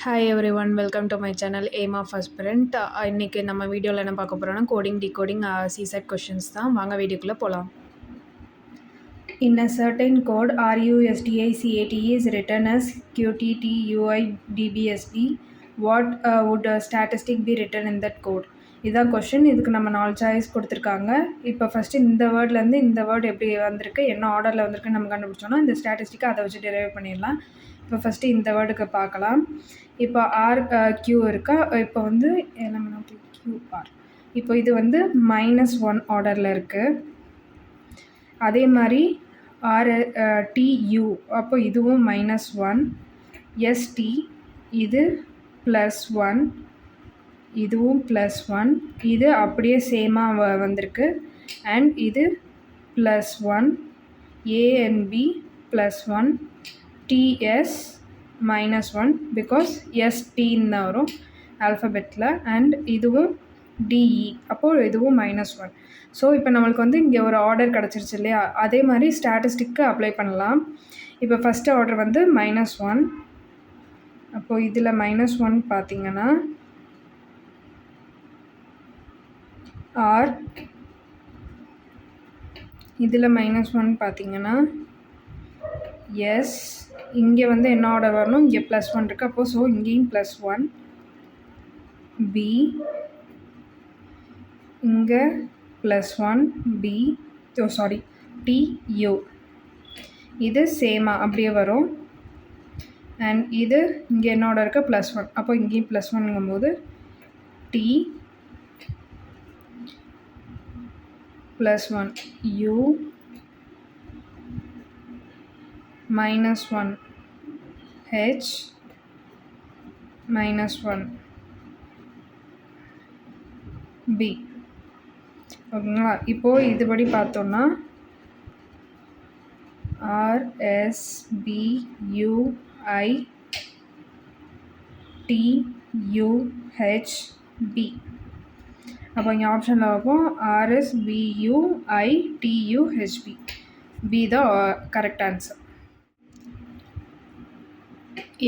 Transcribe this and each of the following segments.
Hi everyone, welcome to my channel aim of aspirant. இன்றைக்கி நம்ம வீடியோவில் என்ன பார்க்க போகிறோன்னா கோடிங் டிகோடிங் சிசெட் கொஷின்ஸ் தான். வாங்க வீடியோக்குள்ளே போகலாம். In a certain code, RUSDICATE is written as QTTUIDBSD. What would a statistic be written in that code? இதுதான் கொஷின். இதுக்கு நம்ம 4 சாய்ஸ் கொடுத்துருக்காங்க. இப்போ ஃபஸ்ட்டு இந்த வேர்ட்லேருந்து இந்த வேர்டு எப்படி வந்திருக்கு, என்ன ஆர்டரில் வந்திருக்குன்னு நம்ம கண்டுபிடிச்சோன்னா இந்த ஸ்டாட்டிஸ்டிக்கை அதை வச்சு டெரைவ் பண்ணிடலாம். இப்போ ஃபஸ்ட்டு இந்த வேர்டுக்கு பார்க்கலாம். இப்போ RQ இருக்கா, இப்போ வந்து நம்ம QR. இப்போ இது வந்து -1 ஆர்டரில் இருக்குது. அதே மாதிரி TU, அப்போ இதுவும் -1. ST இது +1, இதுவும் +1. இது அப்படியே சேமாக வந்திருக்கு. அண்ட் இது +1. A and B +1. TS -1 because STன்னு தான் வரும் ஆல்ஃபபெட்டில். அண்ட் இதுவும் DE, அப்போது இதுவும் -1. ஸோ இப்போ நம்மளுக்கு வந்து இங்கே ஒரு ஆர்டர் கிடச்சிருச்சு இல்லையா, அதே மாதிரி ஸ்டாட்டிஸ்டிக்கு அப்ளை பண்ணலாம். இப்போ ஃபஸ்ட்டு ஆர்டர் வந்து -1. அப்போது இதில் -1 பார்த்திங்கன்னா R, இதில் -1 பார்த்திங்கன்னா S. இங்கே வந்து என்ன ஆர்டர் வரணும், இங்கே +1 இருக்குது, அப்போது ஸோ இங்கேயும் +1. B, இங்கே +1 B, TU, இது சேமாக அப்படியே வரும். அண்ட் இது இங்கே என்ன ஆர்டர் இருக்குது, +1, அப்போ இங்கேயும் +1ங்கும்போது T +1 U -1 H -1 B. ஓகேங்களா? இப்போது இதுபடி பார்த்தோன்னா RSBUI TUHB. அப்போ இங்கே ஆப்ஷனில் வைப்போம் RSBUI TUHB. B தான் correct answer.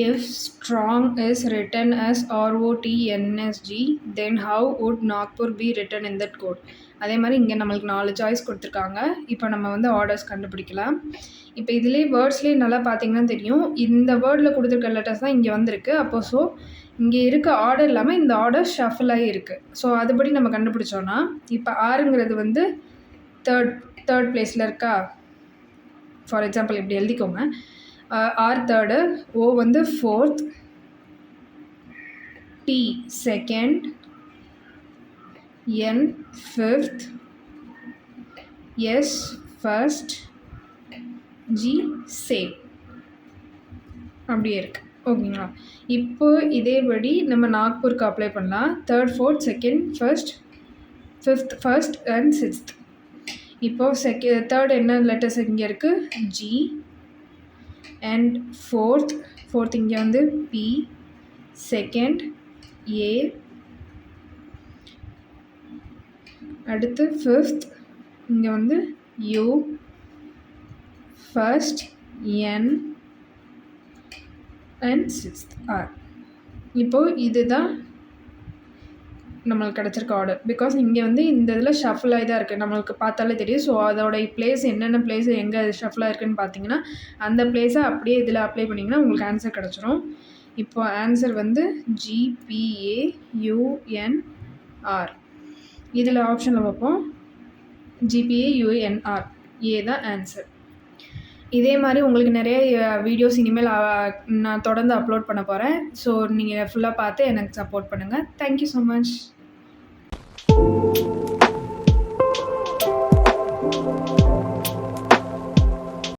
If strong is written as ROTNSG, then how would Nagpur be written in that code? அதே மாதிரி இங்கே நம்மளுக்கு 4 சாய்ஸ் கொடுத்துருக்காங்க. இப்போ நம்ம வந்து ஆர்டர்ஸ் கண்டுபிடிக்கலாம். இப்போ இதுலேயே வேர்ட்ஸ்லேயே நல்லா பார்த்தீங்கன்னா தெரியும், இந்த வேர்டில் கொடுத்துருக்க லெட்டர்ஸ் தான் இங்கே வந்திருக்கு. அப்போ ஸோ இங்கே இருக்க ஆர்டர் இல்லாமல் இந்த ஆர்டர் ஷஃபில் ஆகி இருக்குது. ஸோ அதுபடி நம்ம கண்டுபிடிச்சோன்னா இப்போ ஆறுங்கிறது வந்து தேர்ட் பிளேஸில் இருக்கா. ஃபார் எக்ஸாம்பிள் இப்படி எழுதிக்கோங்க. R தேர்டு, O வந்து 4th, T second, N 5th, S first, G same அப்படியே இருக்குது. ஓகேங்களா? இப்போ இதேபடி நம்ம நாக்பூருக்கு அப்ளை பண்ணலாம். 3rd 4th 2nd 1st 5th 1st and 6th. இப்போது தேர்ட் என்ன லெட்டர்ஸ் இங்கே இருக்குது, G. அண்ட் ஃபோர்த் இங்கே வந்து P, செகண்ட் A, அடுத்து 5th இங்கே வந்து U, first N and 6th R. இப்போது இதுதான் நம்மளுக்கு கிடச்சிருக்க ஆர்டர். பிகாஸ் இங்கே வந்து இந்த இதில் ஷஃபிளாகி தான் இருக்குது, நம்மளுக்கு பார்த்தாலே தெரியும். ஸோ அதோடைய பிளேஸ் என்னென்ன பிளேஸ் எங்கே ஷஃபிளாக இருக்குதுன்னு பார்த்தீங்கன்னா அந்த பிளேஸை அப்படியே இதில் அப்ளை பண்ணிங்கன்னா உங்களுக்கு ஆன்சர் கிடச்சிரும். இப்போ ஆன்சர் வந்து GPAUNR. இதில் ஆப்ஷனில் வைப்போம் GPAUNR. ஏ தான் ஆன்சர். இதே மாதிரி உங்களுக்கு நிறைய வீடியோஸ் இனிமேல் நான் தொடர்ந்து அப்லோட் பண்ண போகிறேன். ஸோ நீங்கள் ஃபுல்லாக பார்த்து எனக்கு சப்போர்ட் பண்ணுங்கள். Thank you so much.